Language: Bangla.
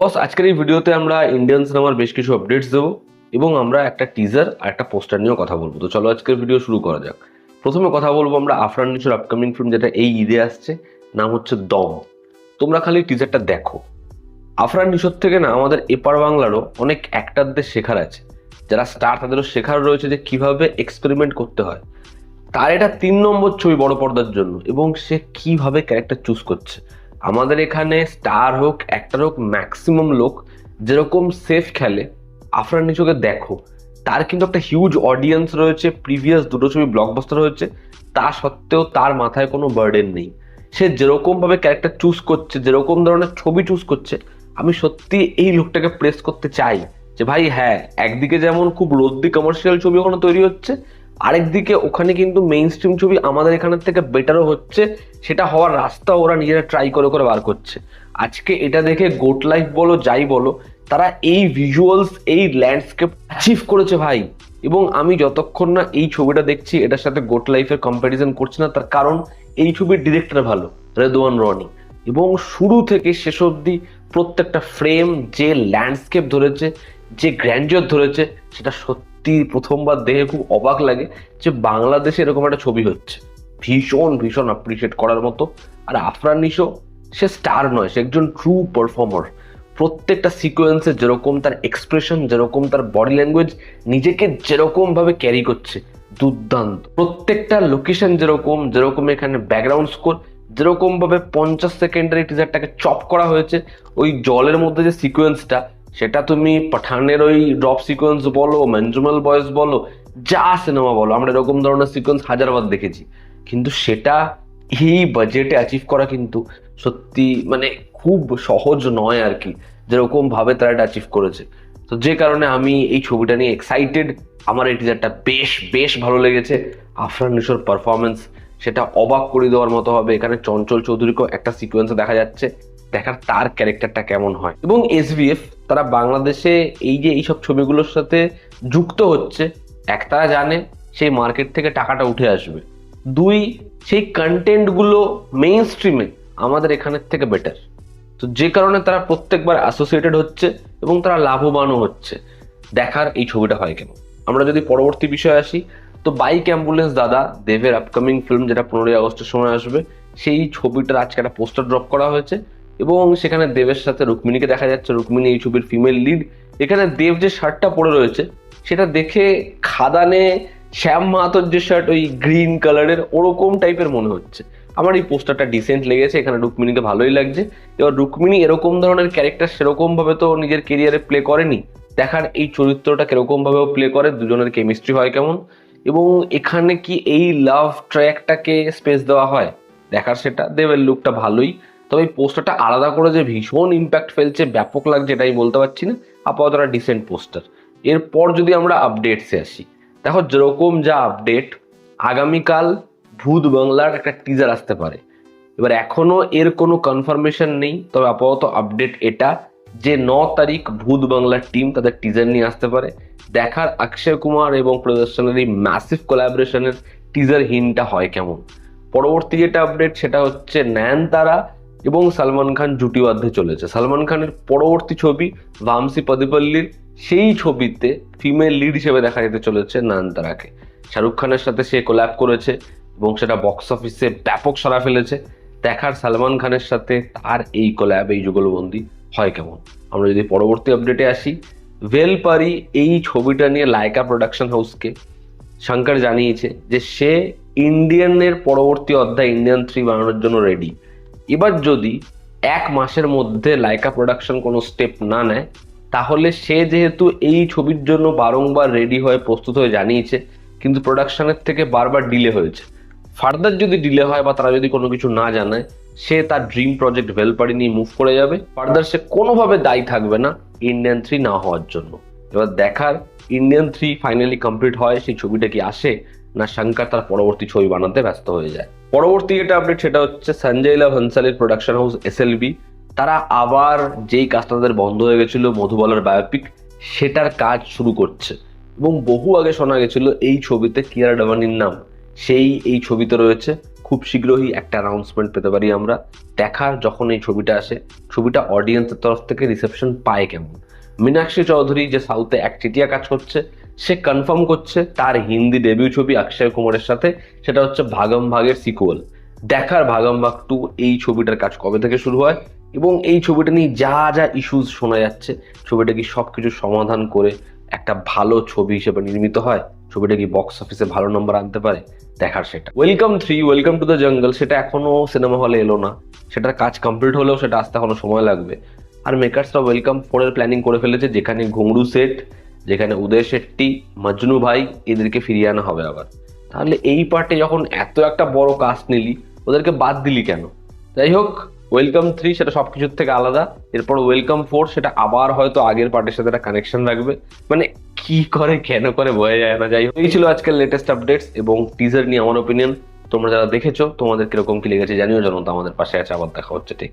বস, আজকের এই ভিডিওতে আমরা ইন্ডিয়ান সিনেমার বেশ কিছু আপডেটস দেবো এবং আমরা একটা টিজার আর একটা পোস্টার নিয়েও কথা বলবো। তো চলো আজকের ভিডিও শুরু করা যাক। প্রথমে কথা বলবো আমরা আফরান নিশোর আপকামিং ফিল্ম, যেটা এই ঈদে আসছে, নাম হচ্ছে দম। তোমরা খালি টিজারটা দেখো। আফরান নিশোর থেকে না আমাদের এপার বাংলারও অনেক অ্যাক্টারদের শেখার আছে, যারা স্টার তাদেরও শেখার রয়েছে যে কিভাবে এক্সপেরিমেন্ট করতে হয়। তার এটা 3 নম্বর ছবি বড় পর্দার জন্য, এবং সে কিভাবে ক্যারেক্টার চুজ করছে। আমাদের এখানে স্টার হোক অ্যাক্টার হোক, ম্যাক্সিমাম লোক যেরকম সেফ খেলে, আফরান নিশোকে দেখো, তার কিন্তু একটা হিউজ অডিয়েন্স রয়েছে। প্রিভিয়াস দুটো ছবি ব্লকবাস্টার হয়েছে, তা সত্ত্বেও তার মাথায় কোনো বার্ডেন নেই। সে যেরকম ভাবে ক্যারেক্টার চুজ করছে, যেরকম ধরনের ছবি চুজ করছে, আমি সত্যি এই লোকটাকে প্রেস করতে চাই যে ভাই হ্যাঁ, একদিকে যেমন খুব রদ্দি কমার্শিয়াল ছবি ওখানে তৈরি হচ্ছে, আরেকদিকে ওখানে কিন্তু মেইন স্ট্রিম ছবি আমাদের এখানের থেকে বেটারও হচ্ছে। সেটা হওয়ার রাস্তা ওরা নিজেরা ট্রাই করে করে বার করছে। আজকে এটা দেখে গোট লাইফ বলো যাই বলো, তারা এই ভিজুয়ালস, এই ল্যান্ডস্কেপ অ্যাচিভ করেছে ভাই। এবং আমি যতক্ষণ না এই ছবিটা দেখছি এটার সাথে গোট লাইফের কম্প্যারিজন করছি না, তার কারণ এই ছবির ডিরেক্টর ভালো, রেদওয়ান রনি। এবং শুরু থেকে শেষ অবধি প্রত্যেকটা ফ্রেম যে ল্যান্ডস্কেপ ধরেছে, যে গ্র্যান্ডিয়র ধরেছে, সেটা সত্যি প্রথমবার দেখে খুব অবাক লাগে যে বাংলাদেশে এরকম একটা ছবি হচ্ছে। ভীষণ ভীষণ অ্যাপ্রিসিয়েট করার মতো। আর আফরান নিশো, সে স্টার নয়, সে একজন ট্রু পারফর্মার। প্রত্যেকটা সিকোয়েন্সে যেরকম তার এক্সপ্রেশন, যেরকম তার বডি ল্যাঙ্গুয়েজ, নিজেকে যেরকম ভাবে ক্যারি করছে, দুর্দান্ত। প্রত্যেকটা লোকেশন যেরকম যেরকম এখানে ব্যাকগ্রাউন্ড স্কোর, যেরকম ভাবে 50 সেকেন্ডের টিজারটাকে চপ করা হয়েছে, ওই জলের মধ্যে যে সিকোয়েন্সটা, সেটা তুমি পাঠানের ওই ড্রপ সিকোয়েন্স বলো, মঞ্জুমাল বয়েস বলো, যা সিনেমা বলো, আমরা এরকম ধরনের সিকোয়েন্স হাজারবার দেখেছি। কিন্তু সেটা এই বাজেটে অ্যাচিভ করা কিন্তু সত্যি মানে খুব সহজ নয় আর কি, যেরকম ভাবে তারা এটা অ্যাচিভ করেছে। তো যে কারণে আমি এই ছবিটা নিয়ে এক্সাইটেড। আমার এই টিজারটা বেশ বেশ ভালো লেগেছে। আফরান নিশোর পারফরমেন্স, সেটা অবাক করে দেওয়ার মতো হবে। এখানে চঞ্চল চৌধুরীকেও একটা সিকোয়েন্সে দেখা যাচ্ছে, দেখার তার ক্যারেক্টারটা কেমন হয়। এবং এসভিএফ তারা বাংলাদেশে এই যে এইসব ছবিগুলোর সাথে যুক্ত হচ্ছে, এক তারা জানে সেই মার্কেট থেকে টাকাটা উঠে আসবে, দুই সেই কন্টেন্টগুলো মেইন স্ট্রিমে আমাদের এখানের থেকে বেটার। তো যে কারণে তারা প্রত্যেকবার অ্যাসোসিয়েটেড হচ্ছে এবং তারা লাভবানও হচ্ছে। দেখার এই ছবিটা হয় কেন। আমরা যদি পরবর্তী বিষয়ে আসি, তো বাইক অ্যাম্বুলেন্স দাদা দেবের আপকামিং ফিল্ম, যেটা 15ই আগস্টের সময় আসবে, সেই ছবিটার আজকে একটা পোস্টার ড্রপ করা হয়েছে এবং সেখানে দেবের সাথে রুক্মিণীকে দেখা যাচ্ছে। রুক্মিণী এই ছবির ফিমেল লিড। এখানে দেব যে শার্টটা পরে রয়েছে, সেটা দেখে খাদানে শ্যাম মাহাতোর যে শার্ট, ওই গ্রিন কালারের, ওরকম টাইপের মনে হচ্ছে। আমার এই পোস্টারটা ডিসেন্ট লেগেছে, এখানে রুক্মিণীকে ভালোই লাগছে। এবার রুক্মিণী এরকম ধরনের ক্যারেক্টার সেরকম ভাবে তো নিজের কেরিয়ারে প্লে করেনি, দেখার এই চরিত্রটা কিরকম ভাবে প্লে করে, দুজনের কেমিস্ট্রি হয় কেমন, এবং এখানে কি এই লাভ ট্র্যাকটাকে স্পেস দেওয়া হয়, দেখার। সেটা দেবের লুকটা ভালোই, তবে এই পোস্টারটা আলাদা করে যে ভীষণ ইম্প্যাক্ট ফেলছে, ব্যাপক লাগছে, এটাই বলতে পারছি না। আপাতত একটা ডিসেন্ট পোস্টার। এরপর যদি আমরা আপডেটসে আসি, দেখো যেরকম যা আপডেট, আগামীকাল ভূত বাংলার একটা টিজার আসতে পারে। এবার এখনো এর কোনো কনফার্মেশন নেই, তবে আপাতত আপডেট এটা যে 9 তারিখ ভূত বাংলার টিম তাদের টিজার নিয়ে আসতে পারে। দেখার অক্ষয় কুমার এবং প্রদর্শনের এই ম্যাসিভ কোলাবোরেশনের টিজার হিনটা হয় কেমন। পরবর্তী যেটা আপডেট, সেটা হচ্ছে নয়নতারা এবং সালমান খান জুটি বাঁধতে চলেছে। সালমান খানের পরবর্তী ছবি ভামসি পদিপল্লির, সেই ছবিতে ফিমেল লিড হিসেবে দেখা যেতে চলেছে নয়নতারাকে। শাহরুখ খানের সাথে সে কোল্যাব করেছে এবং সেটা বক্স অফিসে ব্যাপক সাড়া ফেলেছে। দেখার সালমান খানের সাথে তার এই কোল্যাব, এই যুগলবন্দি হয় কেমন। আমরা যদি পরবর্তী আপডেটে আসি, ভেলপারি এই ছবিটা নিয়ে লাইকা প্রোডাকশন হাউসকে শঙ্কর জানিয়েছে যে সে ইন্ডিয়ানের পরবর্তী অধ্যায় ইন্ডিয়ান 3 বানানোর জন্য রেডি। এবার যদি 1 মাসের মধ্যে লাইকা প্রোডাকশন কোনো স্টেপ না নেয়, তাহলে সে যেহেতু এই ছবির জন্য বারংবার রেডি হয়ে প্রস্তুত হয়ে জানিয়েছে, কিন্তু প্রোডাকশনের থেকে বারবার ডিলে হয়েছে, ফার্দার যদি ডিলে হয় বা তারা যদি কোনো কিছু না জানায়, সে তার ড্রিম প্রজেক্ট ভেলপারি নিয়ে মুভ করে যাবে। ফার্দার সে কোনোভাবে দায়ী থাকবে না ইন্ডিয়ান 3 না হওয়ার জন্য। এবার দেখার ইন্ডিয়ান 3 ফাইনালি কমপ্লিট হয়, সেই ছবিটা কি আসে, না শঙ্কর তার পরবর্তী ছবি বানাতে ব্যস্ত হয়ে যায়। পরবর্তী যেটা আপডেট, সেটা হচ্ছে Sanjay Leela ভনসালীর production house SLB, তারা আবার যেই কাজটা তাদের বন্ধ হয়ে গেছিল মধুবালার বায়োপিক, সেটার কাজ শুরু করছে। এবং বহু আগে শোনা গেছিল এই ছবিতে কিয়ারা আডবাণীর নাম, সেই এই ছবিতে রয়েছে। খুব শীঘ্রই একটা অ্যানাউন্সমেন্ট পেতে পারি আমরা। দেখার যখন এই ছবিটা আসে, ছবিটা অডিয়েন্সের তরফ থেকে রিসেপশন পায় কেমন। মীনাক্ষী চৌধুরী যে সাউথে একচেটিয়া কাজ করছে, সে কনফার্ম করছে তার হিন্দি ডেবিউ ছবি অক্ষয় কুমারের সাথে, সেটা হচ্ছে ভাগম ভাগের সিকুয়াল। দেখার ভাগম ভাগ 2 এই ছবিটার কাজ কবে থেকে শুরু হয় এবং এই ছবিটা নিয়ে যা যা ইস্যুস শোনা যাচ্ছে, ছবিটা কি সবকিছু সমাধান করে একটা ভালো ছবি হিসেবে নির্মিত হয়, ছবিটা কি বক্স অফিসে ভালো নম্বর আনতে পারে, দেখার সেটা। Welcome 3 welcome to the jungle, সেটা এখনো সিনেমা হলে এলো না, সেটার কাজ কমপ্লিট হলেও সেটা আসতে এখনো সময় লাগবে। আর মেকার্সরা ওয়েলকাম 4 এর প্ল্যানিং করে ফেলেছে, যেখানে ঘুঙরু সেট, যেখানে উদয় শেট্টি, মজনু ভাই, এদেরকে ফিরিয়ে আনা হবে আবার। তাহলে এই পার্টে যখন এত একটা বড় কাস্ট নিলি, ওদেরকে বাদ দিলি কেন? যাই হোক, ওয়েলকাম 3 সেটা সবকিছুর থেকে আলাদা। এরপর ওয়েলকাম 4 সেটা আবার হয়তো আগের পার্টের সাথে একটা কানেকশন রাখবে। মানে কি করে কেন করে বোঝা যায় না। যাই হোক, এই ছিল আজকের লেটেস্ট আপডেটস এবং টিজার নিয়ে আমার ওপিনিয়ন। তোমরা যারা দেখেছো তোমাদের কিরকম কি লেগেছে জানিও, জানো তো আমাদের পাশে আছে। আবার দেখা হচ্ছে, ঠিক।